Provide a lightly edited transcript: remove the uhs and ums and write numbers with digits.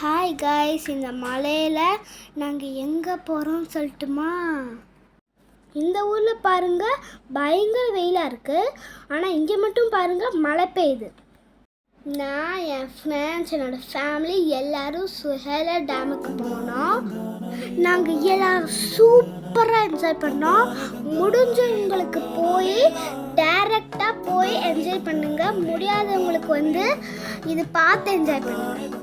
Hi guys, இந்த மலையில் நாங்கள் எங்கே போகிறோம்னு சொல்லட்டுமா? இந்த ஊரில் பாருங்கள், பயங்கர வெயிலாக இருக்குது. ஆனால் இங்கே மட்டும் பாருங்கள், மழை பெய்யுது. நான், என் ஃப்ரெண்ட்ஸ், என்னோடய ஃபேமிலி எல்லோரும் சுஹேலா டேமுக்கு போனோம். நாங்கள் எல்லோரும் சூப்பராக என்ஜாய் பண்ணோம். முடிஞ்சவங்களுக்கு போய் டைரெக்டாக போய் என்ஜாய் பண்ணுங்கள். முடியாதவங்களுக்கு இது பார்த்து என்ஜாய் பண்ணுங்கள்.